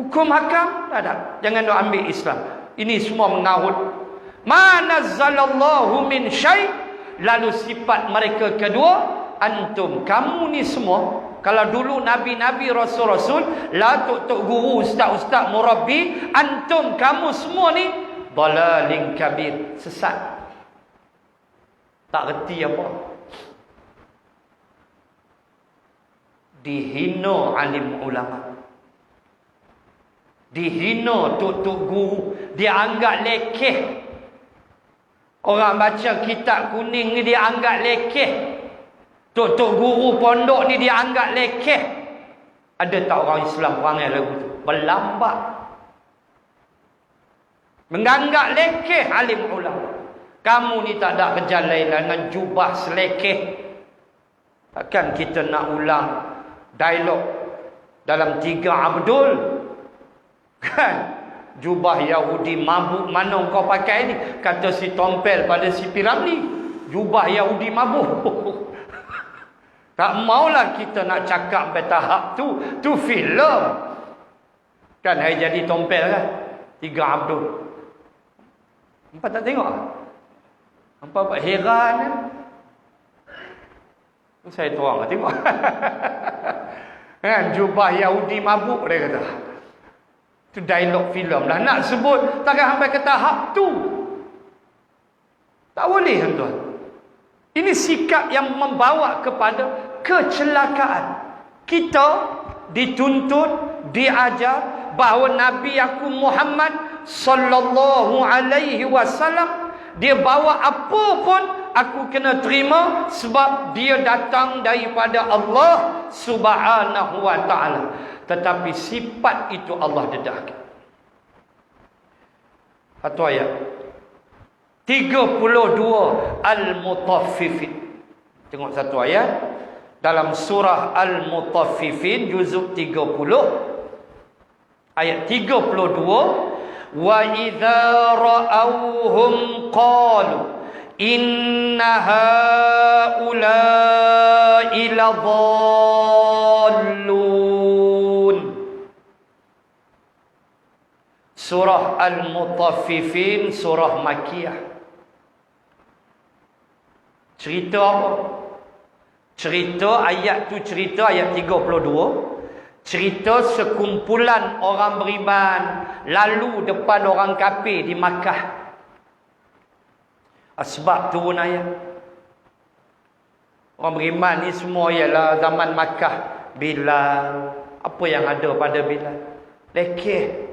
Hukum hakam tak ada. Jangan nak ambil Islam. Ini semua mengahut. Ma nazzalallahu min syai'. Lalu sifat mereka kedua, antum, kamu ni semua. Kalau dulu nabi-nabi, rasul-rasul, la tok guru, ustaz-ustaz, murabbi, antum, kamu semua ni dalalin kabir, sesat. Tak reti apa. Dihina alim ulama, dihina tok guru, dianggap lekeh. Orang baca kitab kuning ni dianggap lekeh. Tok guru pondok ni dianggap lekeh. Ada tak orang Islam perangai lagu tu? Berlambak. Menganggap lekeh alim ulama. Kamu ni tak ada kerja lain dengan jubah selekeh. Takkan kita nak ulang dialog dalam 3 Abdul? Kan? Jubah Yahudi mabuk mana kau pakai ni? Kata si Tompel pada si Piramli, jubah Yahudi mabuk. Tak maulah kita nak cakap sampai tahap tu. Tu filem. Kan hari jadi Tompel kan? 3 Abdul. Hampa tak tengok? Hampa buat heran kan? Saya tuang tengok. Kan? Jubah Yahudi mabuk, dia kata. Itu dialog filem lah. Nak sebut takkan sampai ke tahap tu. Tak boleh, tuan-tuan. Ini sikap yang membawa kepada kecelakaan. Kita dituntut, diajar bahawa Nabi aku Muhammad sallallahu alaihi wasallam, dia bawa apa pun aku kena terima sebab dia datang daripada Allah Subhanahu wa taala. Tetapi sifat itu Allah dedahkan. Satu ayat 32 Al-Mutaffifin. Tengok satu ayat dalam surah Al-Mutaffifin juzuk 30 Ayat 32. Wa idza ra'awhum qalu inna haula'i ladallun. Surah Al-Mutaffifin, surah Makkiyah. Cerita apa? Cerita ayat tu, cerita ayat 32. Cerita sekumpulan orang beriman lalu depan orang kafir di Makkah. Sebab turun ayat. Orang beriman ni semua ialah zaman Makkah. Bilal, apa yang ada pada Bilal? Lekeh,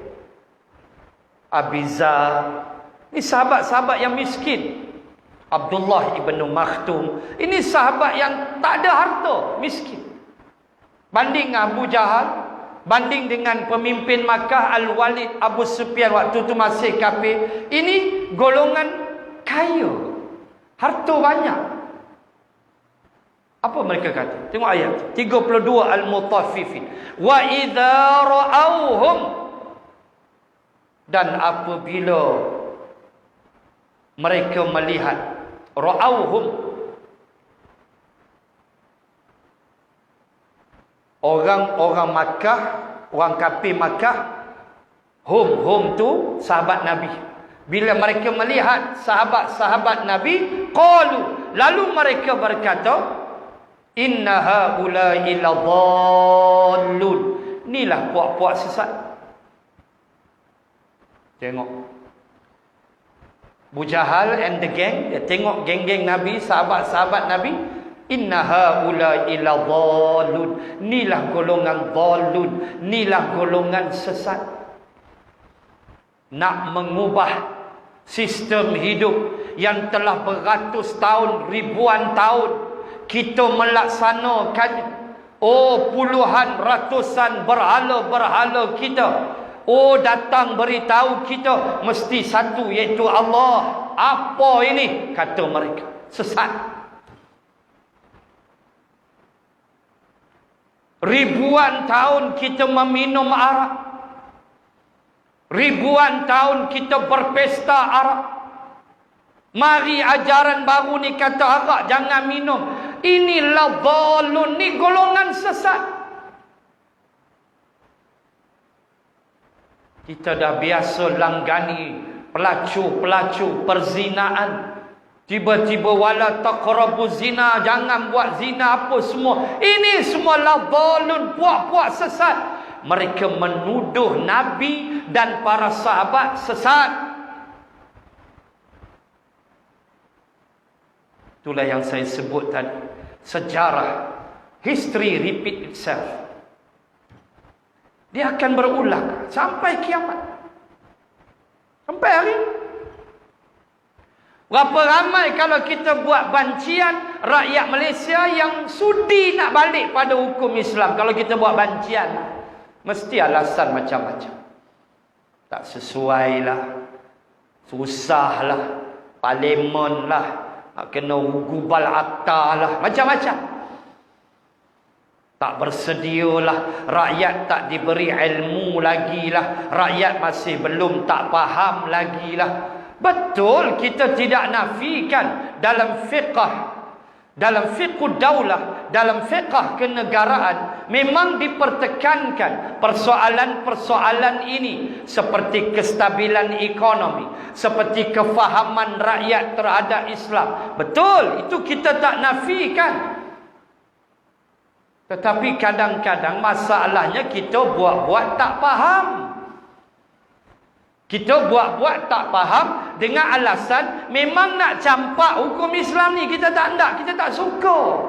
Abizar. Ini sahabat-sahabat yang miskin. Abdullah ibn Makhtum. Ini sahabat yang tak ada harta, miskin. Banding Abu Jahal, banding dengan pemimpin Makkah Al-Walid Abu Sufyan waktu tu masih kafir. Ini golongan kaya, harta banyak. Apa mereka kata? Tengok ayat 32 Al-Mutaffifin. Wa idza ra'awhum, dan apabila mereka melihat, ra'awhum, orang-orang Makkah, orang kafir Makkah. Hum tu sahabat Nabi. Bila mereka melihat sahabat-sahabat Nabi, qalu, lalu mereka berkata, inna haula'i ladallun. Inilah puak-puak sesat. Tengok Abu Jahal and the gang, dia tengok geng-geng Nabi, sahabat-sahabat Nabi. Inna haula'i ladallun. Inilah golongan dallun, inilah golongan sesat. Nak mengubah sistem hidup yang telah beratus tahun, ribuan tahun kita melaksanakan. Oh, puluhan, ratusan berhala-berhala kita. Oh, datang beritahu kita mesti satu, iaitu Allah. Apa ini? Kata mereka, sesat. Ribuan tahun kita meminum arak. Ribuan tahun kita berpesta arak. Mari ajaran baru ni kata arak jangan minum. Inilah dhalun, ni golongan sesat. Kita dah biasa langgani pelacur-pelacur perzinaan. Tiba-tiba wala taqrabu zina, jangan buat zina apa semua. Ini semua ladhalun, puak-puak sesat. Mereka menuduh Nabi dan para sahabat sesat. Itulah yang saya sebut tadi. Sejarah, history repeat itself. Dia akan berulang sampai kiamat. Sampai hari ini. Berapa ramai kalau kita buat bancian rakyat Malaysia yang sudi nak balik pada hukum Islam. Kalau kita buat bancian, mesti alasan macam-macam. Tak sesuai lah, susah lah, parlimen lah, nak kena gubal akta lah, macam-macam. Tak bersedia lah, rakyat tak diberi ilmu lagi lah, rakyat masih belum tak faham lagi lah. Betul, kita tidak nafikan dalam fiqh, dalam fiqh daulah, dalam fiqh kenegaraan memang dipertekankan persoalan-persoalan ini, seperti kestabilan ekonomi, seperti kefahaman rakyat terhadap Islam. Betul, itu kita tak nafikan. Tetapi kadang-kadang masalahnya kita buat-buat tak faham. Kita buat-buat tak faham dengan alasan memang nak campak hukum Islam ni. Kita tak nak, kita tak suka.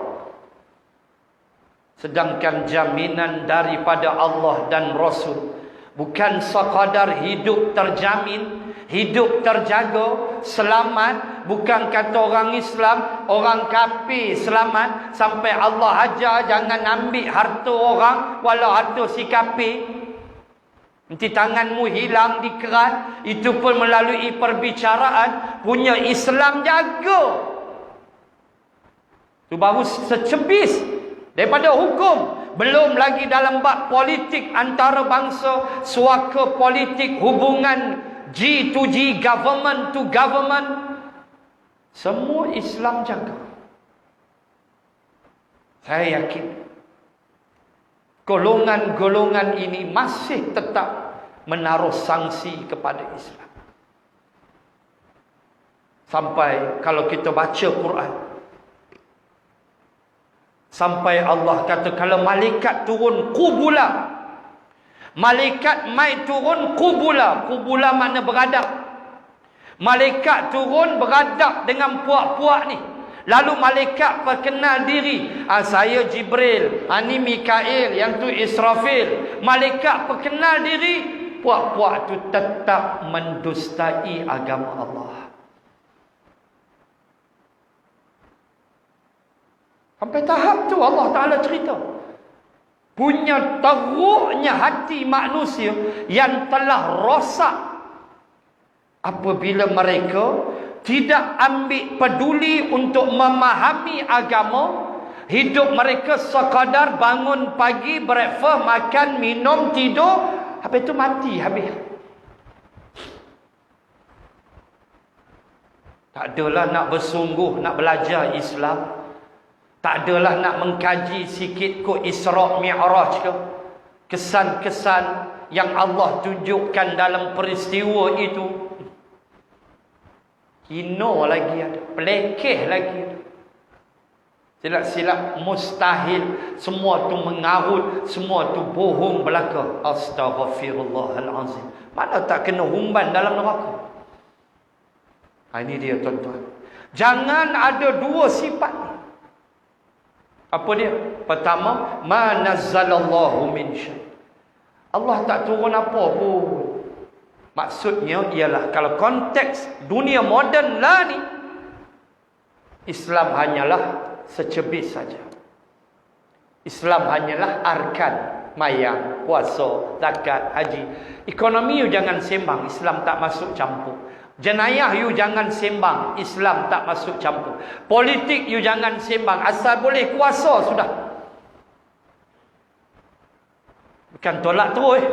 Sedangkan jaminan daripada Allah dan Rasul bukan sekadar hidup terjamin, hidup terjaga, selamat. Bukan kata orang Islam, orang kafir selamat. Sampai Allah ajar jangan ambil harta orang walau harta si kafir. Nanti tanganmu hilang di keran. Itu pun melalui perbicaraan. Punya Islam jaga. Itu baru secepis daripada hukum. belum lagi dalam bab politik antarabangsa, suaka politik, hubungan G to G, government to government, semua Islam jaga. Saya yakin golongan-golongan ini masih tetap menaruh sanksi kepada Islam. Sampai kalau kita baca Quran, sampai Allah kata kalau malaikat turun qubula, malaikat mai turun qubula. Qubula makna beradab. Malaikat turun beradab dengan puak-puak ni. Lalu malaikat perkenal diri. Saya Jibril, ni Mikail, yang tu Israfil. Malaikat perkenal diri. Puak-puak tu tetap mendustai agama Allah. Sampai tahap tu Allah Ta'ala cerita. Punya teruknya hati manusia yang telah rosak apabila mereka tidak ambil peduli untuk memahami agama. Hidup mereka sekadar bangun pagi, breakfast, makan, minum, tidur, habis itu mati habis. Tak adalah nak bersungguh, nak belajar Islam. Tak adalah nak mengkaji sikit kot Isra' Mi'raj ke. Kesan-kesan yang Allah tunjukkan dalam peristiwa itu. Kino lagi ada, pelekeh lagi ada. Silap-silap mustahil. Semua tu mengarut, semua tu bohong belaka. Astaghfirullahalazim. Mana tak kena humban dalam neraka. Ini dia tuan-tuan. Jangan ada dua sifat ni. Apa dia? Pertama, ma nazzalallahu min syai'. Allah tak turun apa pun. Maksudnya ialah kalau konteks dunia moden lah ni, Islam hanyalah secebis saja. Islam hanyalah arkan, mayang, puasa, zakat, haji. Ekonomi you jangan sembang, Islam tak masuk campur. Jenayah you jangan sembang, Islam tak masuk campur. Politik you jangan sembang, asal boleh kuasa sudah. Bukan tolak terus,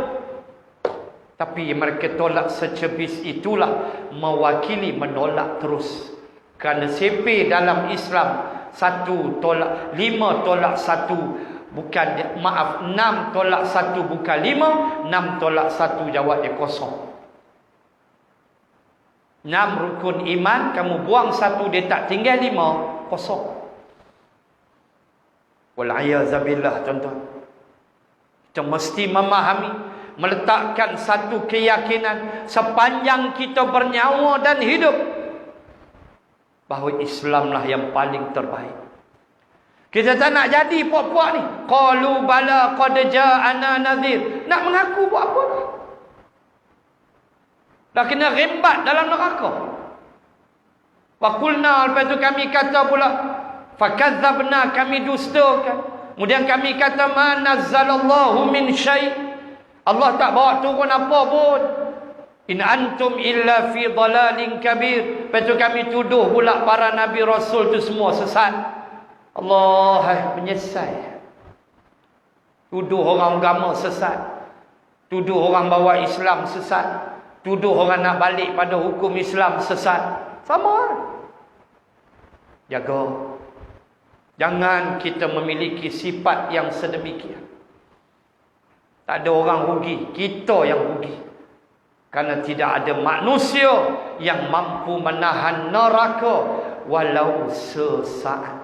tapi mereka tolak secebis itulah mewakili menolak terus. Kerana CP dalam Islam 1 tolak 5 tolak 1 bukan, maaf, 6 tolak 1 bukan 5, 6 tolak 1 jawab dia kosong. 6 rukun iman, kamu buang 1, dia tak tinggal 5, kosong. Wal'ayazabillah tuan-tuan. Kita mesti memahami, meletakkan satu keyakinan sepanjang kita bernyawa dan hidup, bahawa Islamlah yang paling terbaik. Kita tak nak jadi puak-puak ni. Qalu bala qad ja'ana nadhir. Nak mengaku buat apa ni? Dah kena rembat dalam neraka. Wa qulna, lepas tu kami kata pula, fakadzabna, kami dustakan. Kemudian kami kata ma nazzalallahu min syai'. Allah tak bawa turun apa pun. In antum illa fi dhalalin kabir. Lepas tu kami tuduh pula para nabi rasul tu semua sesat. Allah menyesal. Tuduh orang agama sesat. Tuduh orang bawa Islam sesat. Tuduh orang nak balik pada hukum Islam sesat. Sama. Jaga. Jangan kita memiliki sifat yang sedemikian. Tak ada orang rugi, kita yang rugi. Karena tidak ada manusia yang mampu menahan neraka walau sesaat.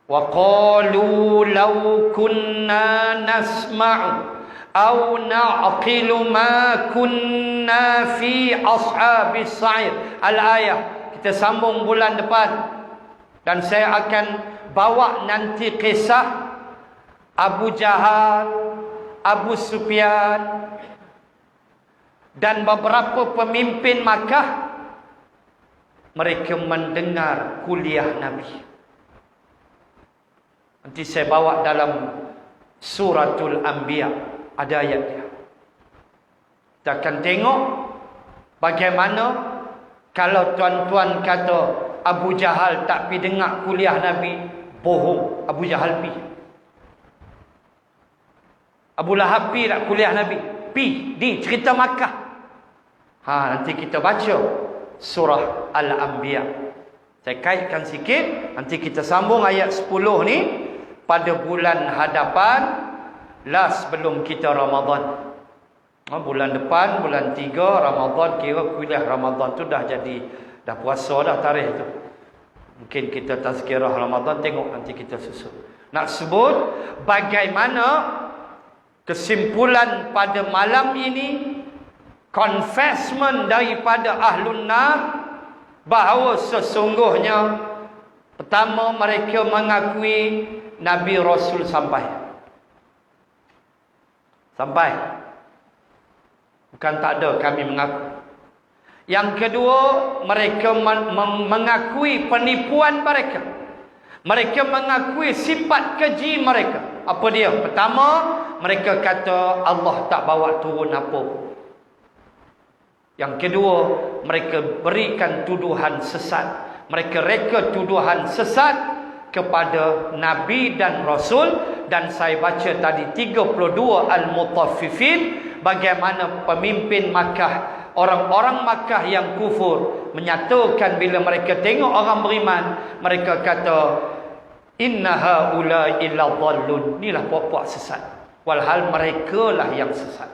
Wa qalu law kunna nasma'u aw na'qilu ma kunna fi ashabis sa'ir. Al-ayah kita sambung bulan depan, dan saya akan bawa nanti kisah Abu Jahal, Abu Sufyan dan beberapa pemimpin Makkah. Mereka mendengar kuliah Nabi. Nanti saya bawa dalam Suratul Anbiya, ada ayatnya. Kita akan tengok bagaimana kalau tuan-tuan kata Abu Jahal tak pergi dengar kuliah Nabi, Bohong. Abu Jahal pi. Abu Lahab pi nak kuliah Nabi. Pi. Ni cerita Makkah. Nanti kita baca surah Al-Anbiya. Saya kaitkan sikit. Nanti kita sambung ayat 10 ni pada bulan hadapan, last sebelum kita Ramadan. Bulan depan, bulan 3 Ramadan, kira kuliah Ramadan tu dah puasa dah tarikh tu. Mungkin kita tazkirah Ramadan, tengok nanti kita susun. Nak sebut bagaimana kesimpulan pada malam ini, confessment daripada Ahlun Nar, bahawa sesungguhnya pertama mereka mengakui Nabi Rasul sampai. Bukan tak ada, kami mengaku. Yang kedua, mereka mengakui penipuan mereka. Mereka mengakui sifat keji mereka. Apa dia? Pertama, mereka kata Allah tak bawa turun apa. Yang kedua, mereka berikan tuduhan sesat. Mereka reka tuduhan sesat kepada Nabi dan Rasul. Dan saya baca tadi 32 Al-Mutaffifin, bagaimana pemimpin Makkah, orang-orang Makkah yang kufur, menyatakan bila mereka tengok orang beriman, mereka kata inna haula illa dhallun. Inilah puak-puak sesat. Walhal mereka lah yang sesat.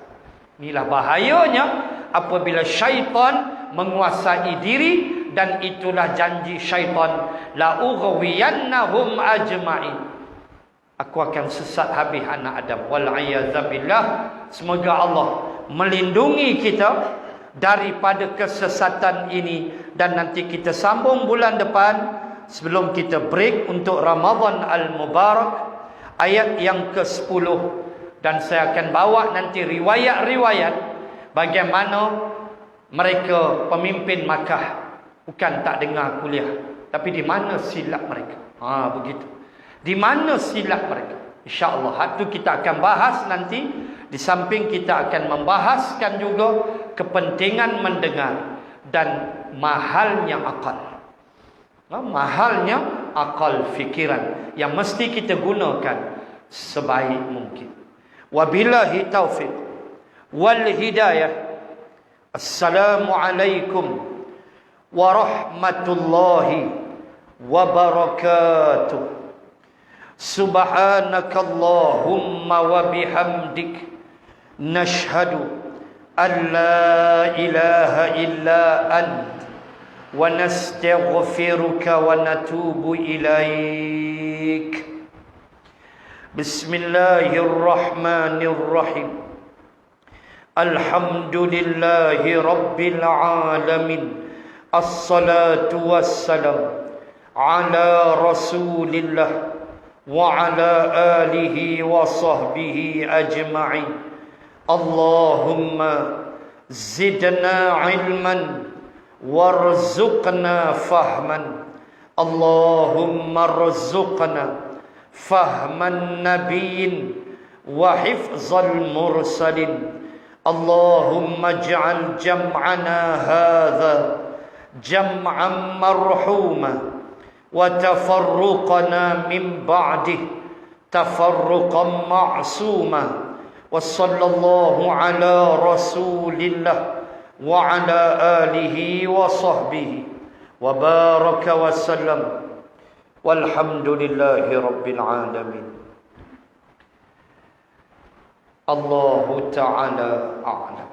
Inilah bahayanya apabila syaitan menguasai diri, dan itulah janji syaitan, la ughwiyannahum ajma'in. Aku akan sesat habis anak Adam. Wal'iyadzabillah. Semoga Allah melindungi kita daripada kesesatan ini. Dan nanti kita sambung bulan depan, sebelum kita break untuk Ramadan Al-Mubarak, ayat yang ke-10. Dan saya akan bawa nanti riwayat-riwayat bagaimana mereka pemimpin Makkah bukan tak dengar kuliah, tapi di mana silap mereka. Begitu. Di mana silap mereka? InsyaAllah itu kita akan bahas nanti. Di samping kita akan membahaskan juga kepentingan mendengar dan mahalnya akal. Mahalnya akal fikiran yang mesti kita gunakan sebaik mungkin. Wabillahi taufiq wal hidayah. Assalamualaikum warahmatullahi wabarakatuh. Subhanakallahumma wa bihamdik, nashhadu an la ilaha illa ant, wa nastaghfiruka wa natubu ilaik. Bismillahirrahmanirrahim. Alhamdulillahi rabbil alamin. Assalatu wassalam ala rasulillah wa ala alihi wa sahbihi ajma'in. Allahumma zidna ilman warzuqna fahman. Allahumma rzuqna fahman nabiyyin wa hifzal mursalin. Allahumma ij'al jam'ana hadha jam'an marhuma وتفرقنا من بعده تفرقا معصوما. وصلى الله على رسول الله وعلى آله وصحبه وبارك وسلم والحمد لله رب العالمين. الله تعالى أعلم.